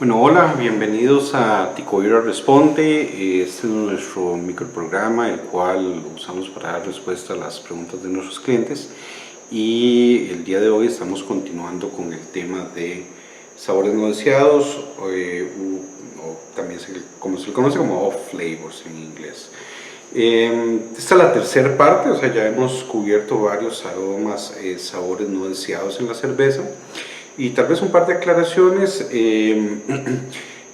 Bueno, hola, bienvenidos a Ticoira Responde. Este es nuestro microprograma, el cual usamos para dar respuesta a las preguntas de nuestros clientes. Y el día de hoy estamos continuando con el tema de sabores no deseados, o también como se le conoce como off flavors en inglés. Esta es la tercera parte, o sea, ya hemos cubierto varios aromas, sabores no deseados en la cerveza. Y tal vez un par de aclaraciones.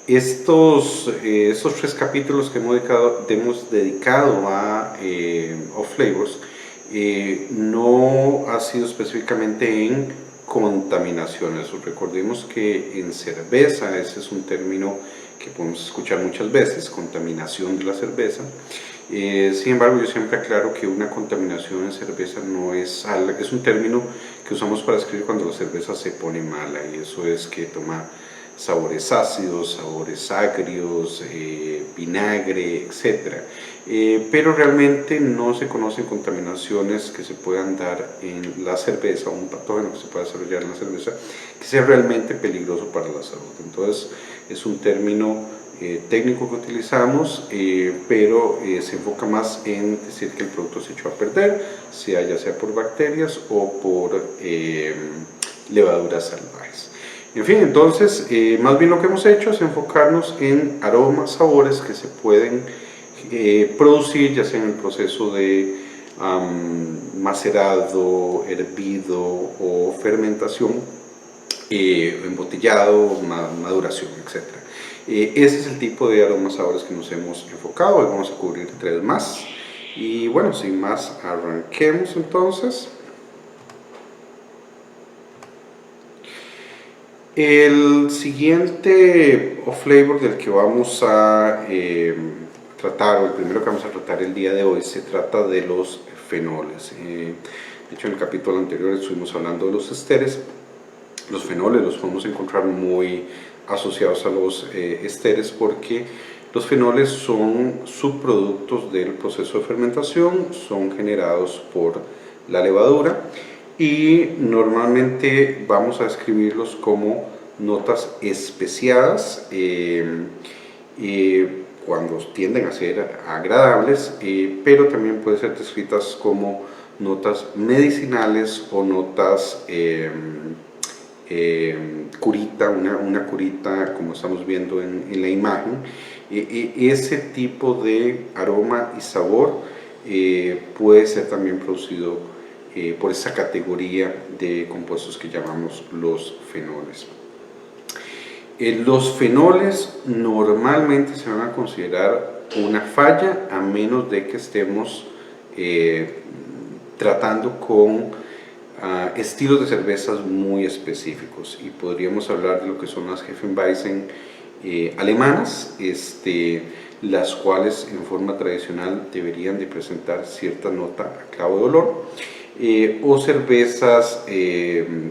Estos tres capítulos que hemos dedicado a off flavors no ha sido específicamente en contaminaciones. Recordemos que en cerveza, ese es un término que podemos escuchar muchas veces, contaminación de la cerveza. Sin embargo, yo siempre aclaro que una contaminación en cerveza no es algo, es un término que usamos para describir cuando la cerveza se pone mala, y eso es que toma sabores ácidos, sabores agrios, vinagre, etc. Pero realmente no se conocen contaminaciones que se puedan dar en la cerveza, o un patógeno que se pueda desarrollar en la cerveza que sea realmente peligroso para la salud. Entonces es un término técnico que utilizamos, pero se enfoca más en decir que el producto se echó a perder, ya sea por bacterias o por levaduras salvajes. En fin, entonces, más bien lo que hemos hecho es enfocarnos en aromas, sabores que se pueden producir, ya sea en el proceso de macerado, hervido o fermentación, embotellado, maduración, etc. Ese es el tipo de aromas, sabores que nos hemos enfocado. Hoy vamos a cubrir 3 más. Y bueno, sin más, arranquemos entonces. El siguiente off flavor del que vamos a tratar, o el primero que vamos a tratar el día de hoy, se trata de los fenoles. De hecho, en el capítulo anterior estuvimos hablando de los esteres. Los fenoles los podemos encontrar muy asociados a los esteres, porque los fenoles son subproductos del proceso de fermentación, son generados por la levadura, y normalmente vamos a describirlos como notas especiadas cuando tienden a ser agradables, pero también pueden ser descritas como notas medicinales o notas curita, una curita, como estamos viendo en la imagen. Ese tipo de aroma y sabor puede ser también producido por esa categoría de compuestos que llamamos los fenoles. Los fenoles normalmente se van a considerar una falla, a menos de que estemos tratando con estilos de cervezas muy específicos, y podríamos hablar de lo que son las Hefeweizen alemanas, las cuales en forma tradicional deberían de presentar cierta nota a clavo de olor, o cervezas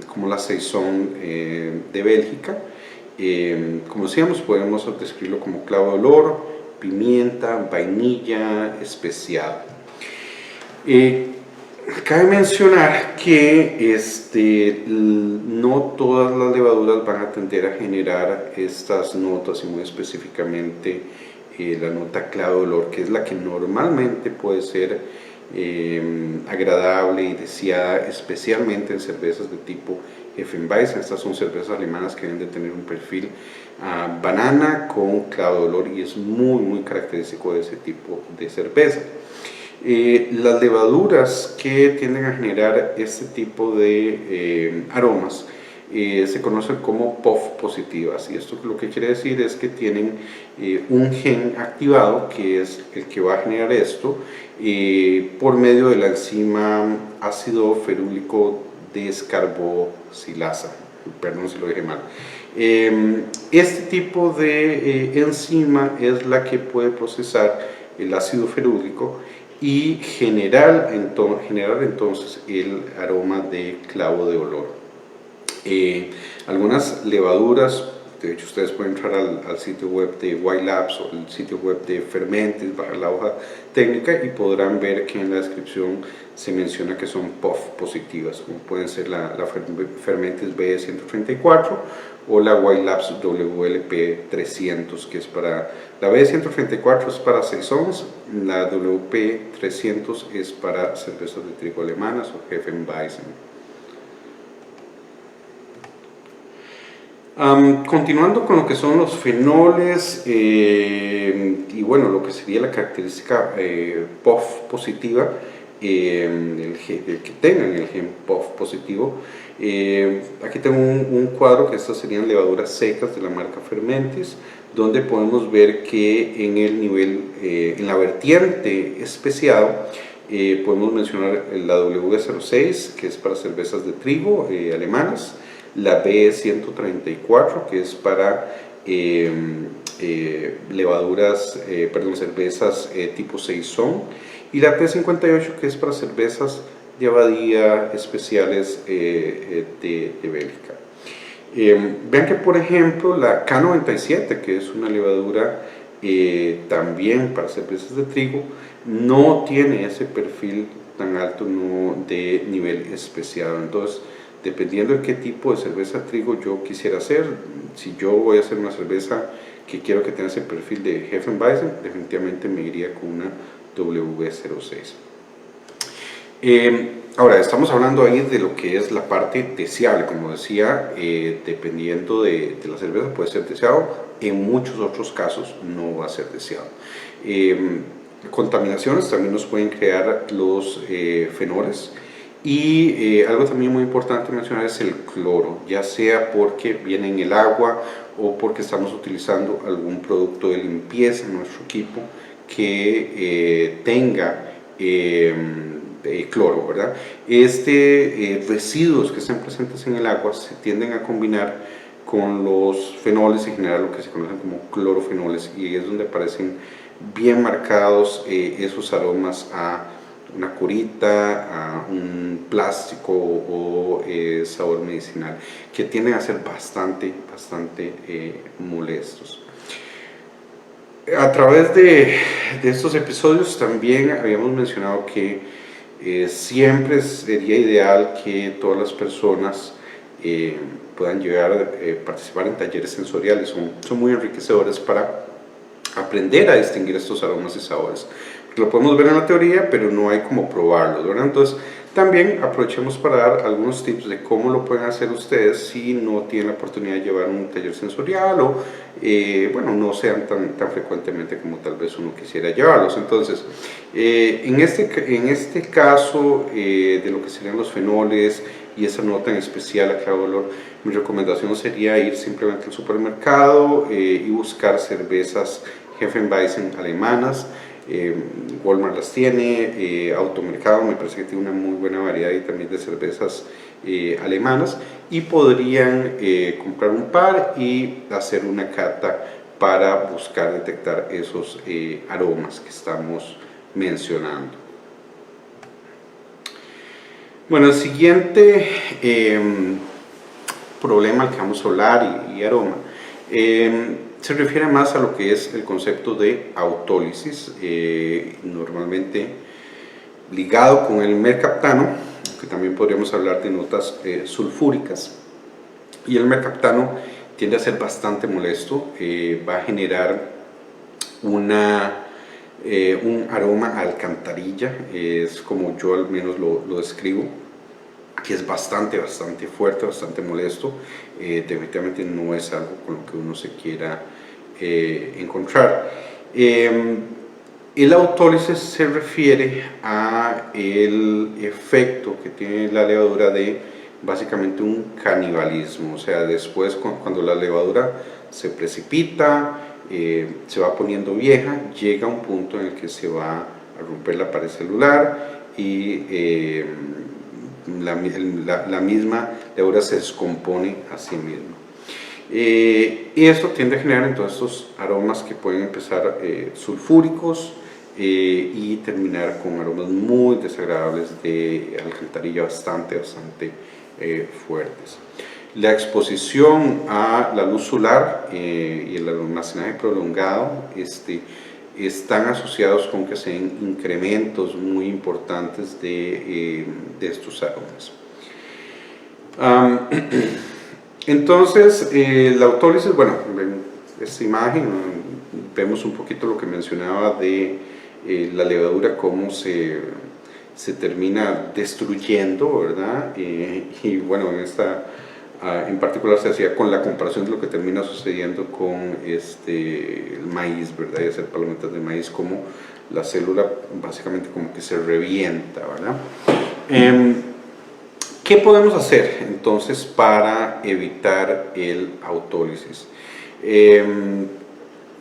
como la Saison de Bélgica. Como decíamos, podemos describirlo como clavo de olor, pimienta, vainilla, especiado. Cabe mencionar que no todas las levaduras van a tender a generar estas notas, y muy específicamente la nota clave de olor, que es la que normalmente puede ser agradable y deseada, especialmente en cervezas de tipo Hefeweizen. Estas son cervezas alemanas que deben de tener un perfil banana con clavo de olor, y es muy característico de ese tipo de cerveza. Las levaduras que tienden a generar este tipo de aromas se conocen como POF positivas, y esto lo que quiere decir es que tienen un gen activado, que es el que va a generar esto por medio de la enzima ácido ferúlico descarboxilasa. Perdón si lo dije mal. Este tipo de enzima es la que puede procesar el ácido ferúlico y generar entonces el aroma de clavo de olor. Algunas levaduras De hecho, ustedes pueden entrar al sitio web de White Labs o el sitio web de Fermentes, bajar la hoja técnica y podrán ver que en la descripción se menciona que son POF positivas, como pueden ser la Fermentes B134 o la White Labs WLP300, que es para la B134 es para saisons, la WP300 es para cervezas de trigo alemanas o Hefeweizen. Continuando con lo que son los fenoles y bueno, lo que sería la característica POF positiva, el que tengan el gen POF positivo. Aquí tengo un cuadro que estas serían levaduras secas de la marca Fermentis, donde podemos ver que en el nivel, en la vertiente especiado, podemos mencionar la W06, que es para cervezas de trigo alemanas, la B134, que es para levaduras, cervezas tipo saison, y la T58, que es para cervezas de abadía especiales de Bélgica. Vean que, por ejemplo, la K97, que es una levadura también para cervezas de trigo, no tiene ese perfil tan alto de nivel especiado. Entonces, dependiendo de qué tipo de cerveza trigo yo quisiera hacer, si yo voy a hacer una cerveza que quiero que tenga ese perfil de Hefeweizen, definitivamente me iría con una W06. Ahora, estamos hablando ahí de lo que es la parte deseable. Como decía, dependiendo de la cerveza puede ser deseado, en muchos otros casos no va a ser deseado. Contaminaciones también nos pueden crear los fenoles. Y algo también muy importante mencionar es el cloro, ya sea porque viene en el agua o porque estamos utilizando algún producto de limpieza en nuestro equipo que tenga cloro, ¿verdad? Residuos que estén presentes en el agua se tienden a combinar con los fenoles y generar lo que se conocen como clorofenoles, y es donde aparecen bien marcados esos aromas a una curita, a un plástico o sabor medicinal, que tienden a ser bastante molestos. A través de estos episodios también habíamos mencionado que siempre sería ideal que todas las personas puedan llegar a participar en talleres sensoriales. Son muy enriquecedores para aprender a distinguir estos aromas y sabores. Lo podemos ver en la teoría, pero no hay como probarlo, ¿verdad? Entonces, también aprovechemos para dar algunos tips de cómo lo pueden hacer ustedes si no tienen la oportunidad de llevar un taller sensorial o, bueno, no sean tan frecuentemente como tal vez uno quisiera llevarlos. Entonces, en este caso de lo que serían los fenoles y esa nota en especial a claro olor, mi recomendación sería ir simplemente al supermercado y buscar cervezas Hefeweizen alemanas. Walmart las tiene, Automercado me parece que tiene una muy buena variedad y también de cervezas alemanas, y podrían comprar un par y hacer una cata para buscar detectar esos aromas que estamos mencionando. Bueno, el siguiente problema al que vamos a hablar y aroma se refiere más a lo que es el concepto de autólisis, normalmente ligado con el mercaptano, que también podríamos hablar de notas sulfúricas. Y el mercaptano tiende a ser bastante molesto, va a generar un aroma a alcantarilla, es como yo al menos lo describo, que es bastante fuerte, bastante molesto. Definitivamente no es algo con lo que uno se quiera encontrar. El autólisis se refiere a el efecto que tiene la levadura de básicamente un canibalismo, o sea, después cuando la levadura se precipita, se va poniendo vieja, llega a un punto en el que se va a romper la pared celular y la misma levadura se descompone a sí misma. Y esto tiende a generar entonces estos aromas que pueden empezar sulfúricos y terminar con aromas muy desagradables de alcantarilla bastante fuertes. La exposición a la luz solar y el almacenaje prolongado están asociados con que se den incrementos muy importantes de estos aromas. Entonces, la autólisis, bueno, en esta imagen vemos un poquito lo que mencionaba de la levadura, cómo se termina destruyendo, ¿verdad? Y bueno, en particular se hacía con la comparación de lo que termina sucediendo con el maíz, ¿verdad? Y hacer palomitas de maíz, como la célula básicamente como que se revienta, ¿verdad? ¿Qué podemos hacer entonces para evitar el autólisis?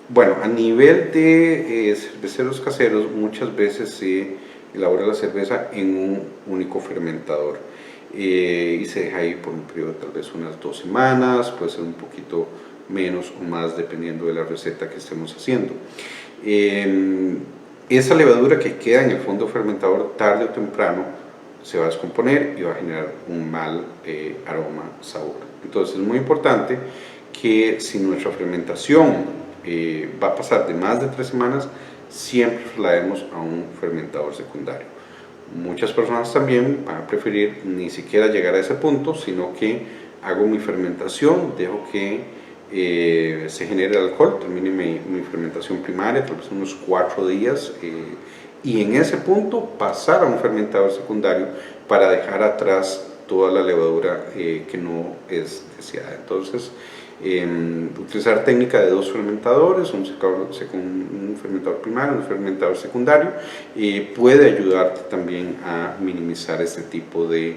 Bueno, a nivel de cerveceros caseros, muchas veces se elabora la cerveza en un único fermentador y se deja ahí por un periodo de tal vez unas 2 semanas, puede ser un poquito menos o más dependiendo de la receta que estemos haciendo. Esa levadura que queda en el fondo fermentador tarde o temprano se va a descomponer y va a generar un mal aroma, sabor. Entonces es muy importante que si nuestra fermentación va a pasar de más de 3 semanas, siempre traslademos a un fermentador secundario. Muchas personas también van a preferir ni siquiera llegar a ese punto, sino que hago mi fermentación, dejo que se genere el alcohol, termine mi fermentación primaria, tal vez unos 4 días, y en ese punto pasar a un fermentador secundario para dejar atrás toda la levadura que no es deseada. Entonces, utilizar técnica de 2 fermentadores, un fermentador primario, un fermentador secundario, puede ayudarte también a minimizar este tipo de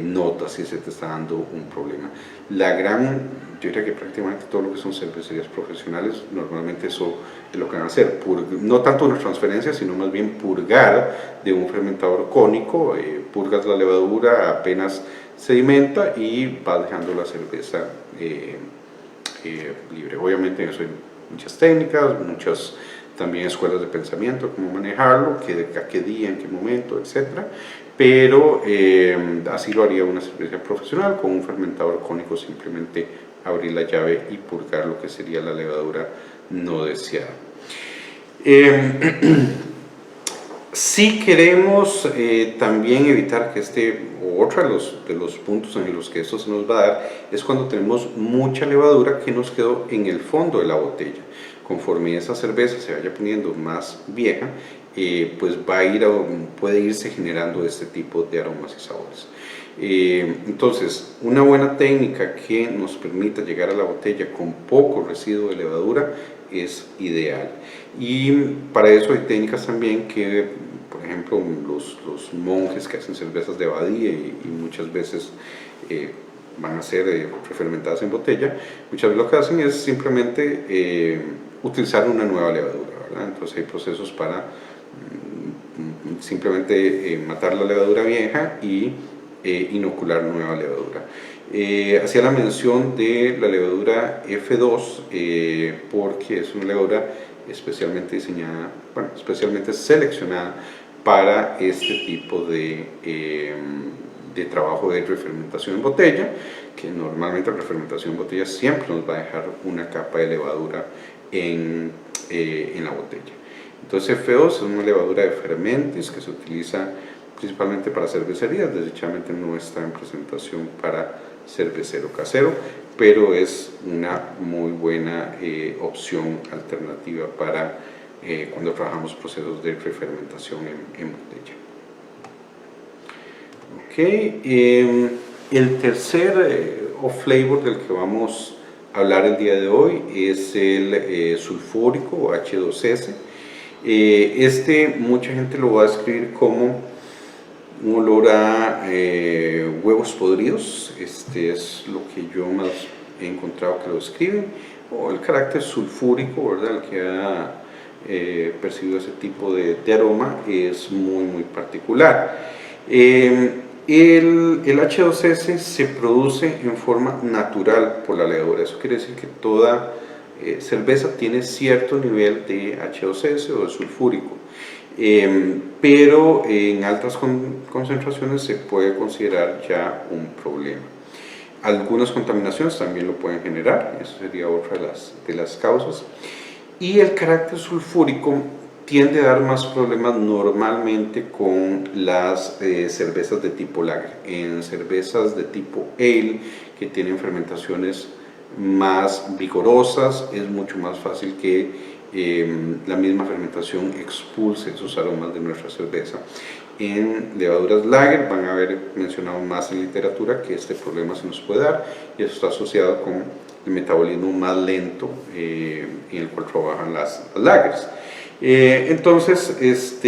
notas si se te está dando un problema. Yo diría que prácticamente todo lo que son cervecerías profesionales, normalmente eso es lo que van a hacer, no tanto una transferencia, sino más bien purgar de un fermentador cónico, purgas la levadura, apenas sedimenta y vas dejando la cerveza libre. Obviamente eso hay muchas técnicas, muchas también escuelas de pensamiento, cómo manejarlo, a qué día, en qué momento, etcétera. Pero así lo haría una cervecería profesional con un fermentador cónico, simplemente abrir la llave y purgar lo que sería la levadura no deseada. Si queremos también evitar que otro de los puntos en los que esto se nos va a dar es cuando tenemos mucha levadura que nos quedó en el fondo de la botella. Conforme esa cerveza se vaya poniendo más vieja, pues puede irse generando este tipo de aromas y sabores. Entonces, una buena técnica que nos permita llegar a la botella con poco residuo de levadura es ideal. Y para eso hay técnicas también que, por ejemplo, los monjes que hacen cervezas de abadía y muchas veces van a ser refermentadas en botella, muchas veces lo que hacen es simplemente utilizar una nueva levadura, ¿verdad? Entonces hay procesos para simplemente matar la levadura vieja y inocular nueva levadura. Hacía la mención de la levadura F2 porque es una levadura especialmente diseñada, especialmente seleccionada para este tipo de trabajo de refermentación en botella, que normalmente la refermentación en botella siempre nos va a dejar una capa de levadura en la botella. Entonces F2 es una levadura de fermentis que se utiliza principalmente para cervecerías, desdichadamente no está en presentación para cervecero casero, pero es una muy buena opción alternativa para cuando trabajamos procesos de refermentación en botella. Okay. El tercer off-flavor del que vamos a hablar el día de hoy es el sulfúrico o H2S. Mucha gente lo va a describir como un olor a huevos podridos. Es lo que yo más he encontrado que lo describen, o el carácter sulfúrico, ¿verdad? El que ha percibido ese tipo de aroma es muy particular. El H2S se produce en forma natural por la levadura. Eso quiere decir que toda cerveza tiene cierto nivel de H2S o de sulfúrico, pero en altas concentraciones se puede considerar ya un problema. Algunas contaminaciones también lo pueden generar, eso sería otra de las causas. Y el carácter sulfúrico tiende a dar más problemas normalmente con las cervezas de tipo lager. En cervezas de tipo ale, que tienen fermentaciones más vigorosas, es mucho más fácil que la misma fermentación expulse esos aromas de nuestra cerveza. En levaduras lager van a haber mencionado más en literatura que este problema se nos puede dar, y eso está asociado con el metabolismo más lento en el cual trabajan las lagers. Entonces,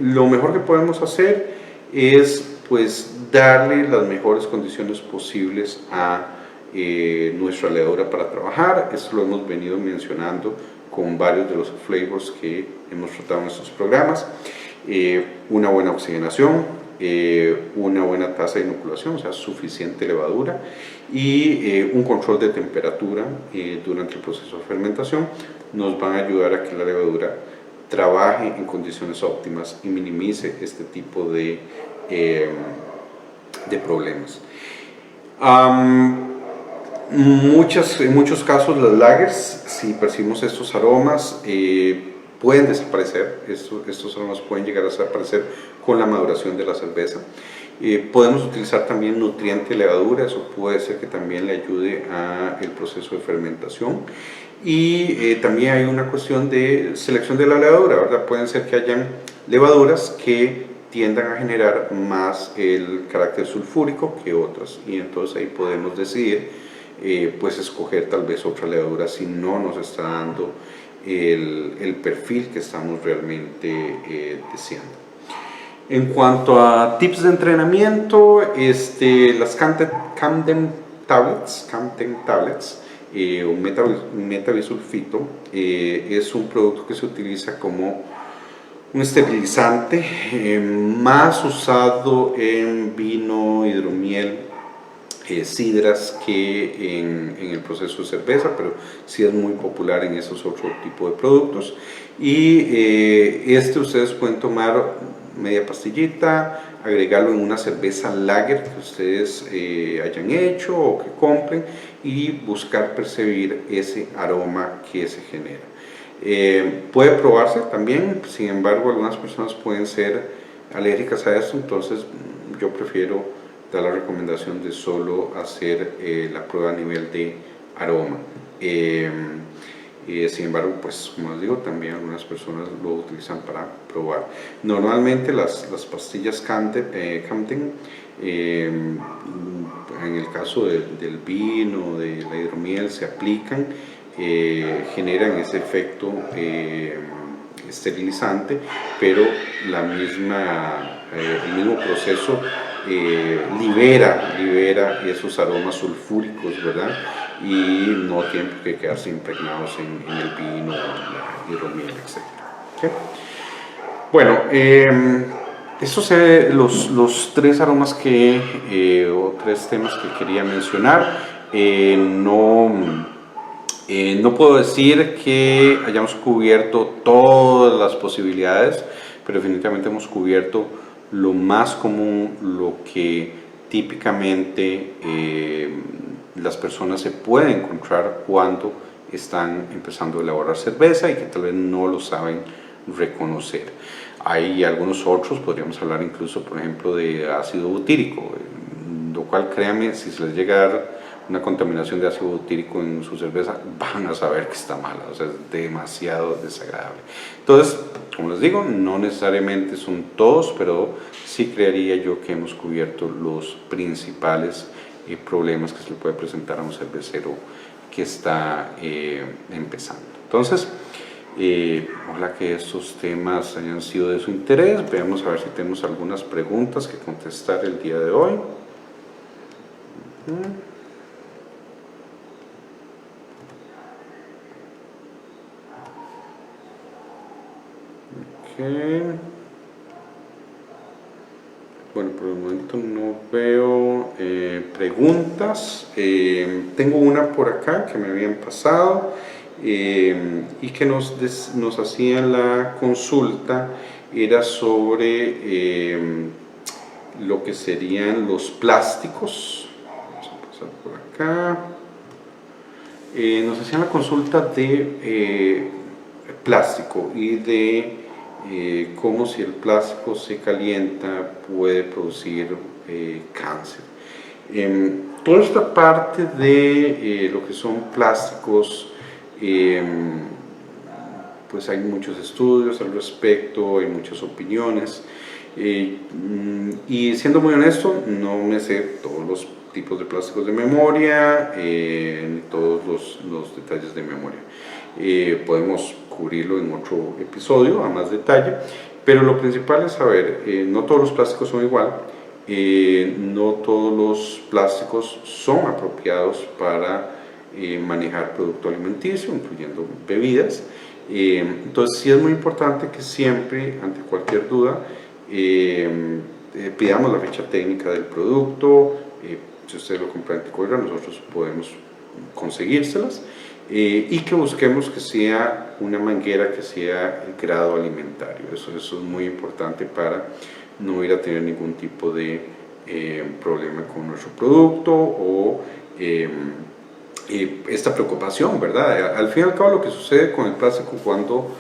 lo mejor que podemos hacer es pues darle las mejores condiciones posibles a nuestra levadura para trabajar. Esto lo hemos venido mencionando con varios de los flavors que hemos tratado en estos programas. Una buena oxigenación, una buena tasa de inoculación, o sea, suficiente levadura, y un control de temperatura durante el proceso de fermentación nos van a ayudar a que la levadura trabaje en condiciones óptimas y minimice este tipo de problemas. En muchos casos las lagers, si percibimos estos aromas, pueden desaparecer. Estos aromas pueden llegar a desaparecer con la maduración de la cerveza. Podemos utilizar también nutriente de levadura, eso puede ser que también le ayude al proceso de fermentación. Y también hay una cuestión de selección de la levadura, ¿verdad? Pueden ser que hayan levaduras que tiendan a generar más el carácter sulfúrico que otras, y entonces ahí podemos decidir pues escoger tal vez otra levadura si no nos está dando el perfil que estamos realmente deseando. En cuanto a tips de entrenamiento, las Camden Tablets o metabisulfito es un producto que se utiliza como un esterilizante más usado en vino, hidromiel, sidras que en el proceso de cerveza, pero sí es muy popular en esos otros tipos de productos. Y ustedes pueden tomar media pastillita, agregarlo en una cerveza lager que ustedes hayan hecho o que compren, y buscar percibir ese aroma que se genera. Puede probarse también, sin embargo algunas personas pueden ser alérgicas a esto, entonces yo prefiero dar la recomendación de solo hacer la prueba a nivel de aroma. Sin embargo, pues como les digo, también algunas personas lo utilizan para probar. Normalmente las pastillas Camden, en el caso del vino, de la hidromiel, se aplican, generan ese efecto esterilizante, pero el mismo proceso libera esos aromas sulfúricos, ¿verdad? Y no tienen que quedarse impregnados en el vino, la hidromiel, etc. ¿Okay? Bueno, estos son los tres aromas o tres temas que quería mencionar. No puedo decir que hayamos cubierto todas las posibilidades, pero definitivamente hemos cubierto lo más común, lo que típicamente las personas se pueden encontrar cuando están empezando a elaborar cerveza y que tal vez no lo saben reconocer. Hay algunos otros, podríamos hablar incluso, por ejemplo, de ácido butírico, lo cual, créanme, si se les llega a dar una contaminación de ácido butírico en su cerveza, van a saber que está mala, o sea, es demasiado desagradable. Entonces, como les digo, no necesariamente son todos, pero sí creería yo que hemos cubierto los principales problemas que se le puede presentar a un cervecero que está empezando. Entonces, ojalá que estos temas hayan sido de su interés. Veamos a ver si tenemos algunas preguntas que contestar el día de hoy. Okay. Bueno, por el momento no veo preguntas. Tengo una por acá que me habían pasado y que nos hacían la consulta. Era sobre lo que serían los plásticos. Vamos a pasar por acá. Nos hacían la consulta de plástico y de cómo si el plástico se calienta puede producir cáncer. Toda esta parte de lo que son plásticos, pues hay muchos estudios al respecto, hay muchas opiniones, y siendo muy honesto, no me sé todos los tipos de plásticos de memoria, ni todos los detalles de memoria. Podemos cubrirlo en otro episodio a más detalle, pero lo principal es saber, no todos los plásticos son igual, no todos los plásticos son apropiados para manejar producto alimenticio, incluyendo bebidas. Entonces sí es muy importante que siempre, ante cualquier duda, pidamos la ficha técnica del producto. Si usted lo compra en Ticoira, nosotros podemos conseguírselas, y que busquemos que sea una manguera que sea el grado alimentario. Eso es muy importante para no ir a tener ningún tipo de problema con nuestro producto o esta preocupación, ¿verdad? Al fin y al cabo, lo que sucede con el plástico cuando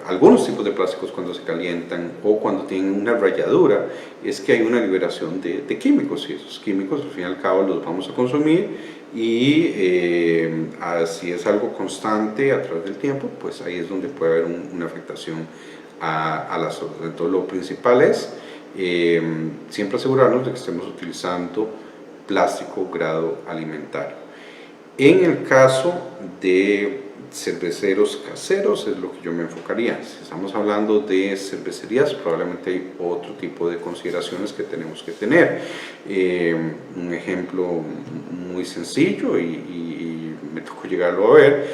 algunos tipos de plásticos cuando se calientan o cuando tienen una ralladura es que hay una liberación de químicos, y esos químicos al fin y al cabo los vamos a consumir, y si es algo constante a través del tiempo, pues ahí es donde puede haber una afectación a la salud. Entonces lo principal es siempre asegurarnos de que estemos utilizando plástico grado alimentario. En el caso de cerveceros caseros es lo que yo me enfocaría. Si estamos hablando de cervecerías, probablemente hay otro tipo de consideraciones que tenemos que tener. Un ejemplo muy sencillo, y me tocó llegarlo a ver,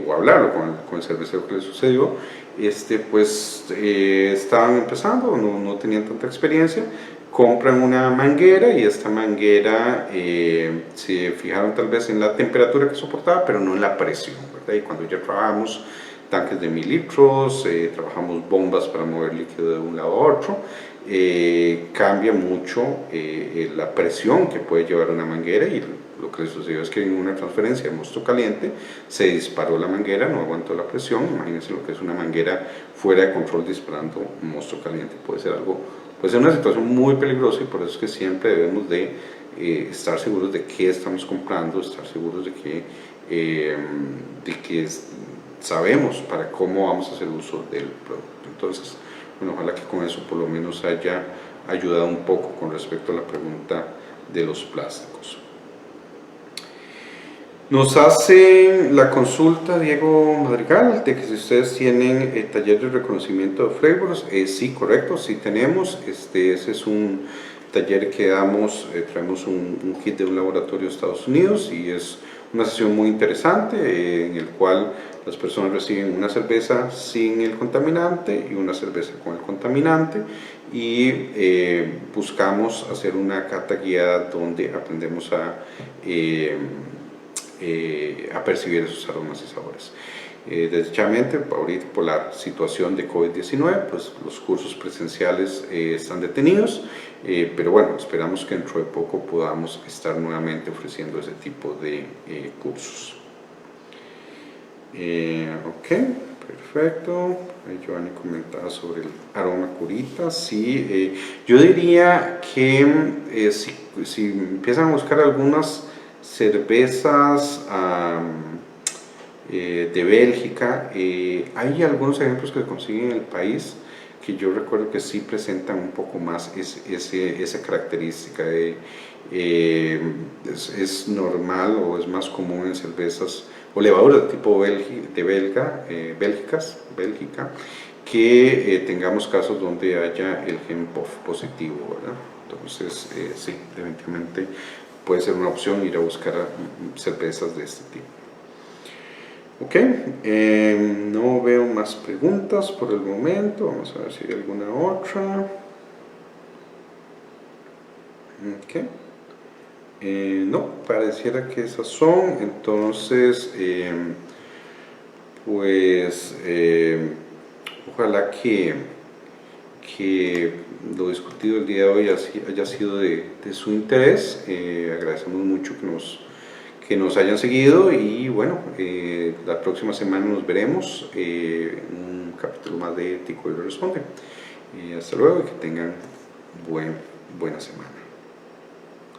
o hablarlo con el cervecero que le sucedió. Estaban empezando, no tenían tanta experiencia, compran una manguera, y esta manguera se fijaron tal vez en la temperatura que soportaba, pero no en la presión, ¿verdad? Y cuando ya trabajamos tanques de 1000 litros, trabajamos bombas para mover líquido de un lado a otro, cambia mucho la presión que puede llevar una manguera, y lo que le sucedió es que en una transferencia de mosto caliente se disparó la manguera, no aguantó la presión. Imagínense lo que es una manguera fuera de control disparando mosto caliente. Puede ser una situación muy peligrosa, y por eso es que siempre debemos de estar seguros de qué estamos comprando, estar seguros de que sabemos para cómo vamos a hacer uso del producto. Entonces, bueno, ojalá que con eso por lo menos haya ayudado un poco con respecto a la pregunta de los plásticos. Nos hace la consulta Diego Madrigal de que si ustedes tienen taller de reconocimiento de flavors. Sí, correcto, sí tenemos. Ese es un taller que damos, traemos un kit de un laboratorio de Estados Unidos, y es una sesión muy interesante en el cual las personas reciben una cerveza sin el contaminante y una cerveza con el contaminante, y buscamos hacer una cata guiada donde aprendemos a percibir esos aromas y sabores. Desdichadamente, ahorita por la situación de COVID-19, pues los cursos presenciales están detenidos, pero bueno, esperamos que dentro de poco podamos estar nuevamente ofreciendo ese tipo de cursos. Ok, perfecto. Giovanni comentaba sobre el aroma curita. Sí, yo diría que si empiezan a buscar algunas cervezas de Bélgica, hay algunos ejemplos que se consiguen en el país que yo recuerdo que sí presentan un poco más esa característica es normal o es más común en cervezas o levaduras de tipo Bélgica, que tengamos casos donde haya el gen positivo, ¿verdad? Entonces, sí, definitivamente puede ser una opción ir a buscar cervezas de este tipo. Ok, no veo más preguntas por el momento. Vamos a ver si hay alguna otra. Ok, no, pareciera que esas son. Entonces, pues ojalá que que lo discutido el día de hoy haya sido de su interés. Agradecemos mucho que nos hayan seguido y bueno, la próxima semana nos veremos en un capítulo más de Tico y Responde. Hasta luego y que tengan buena semana.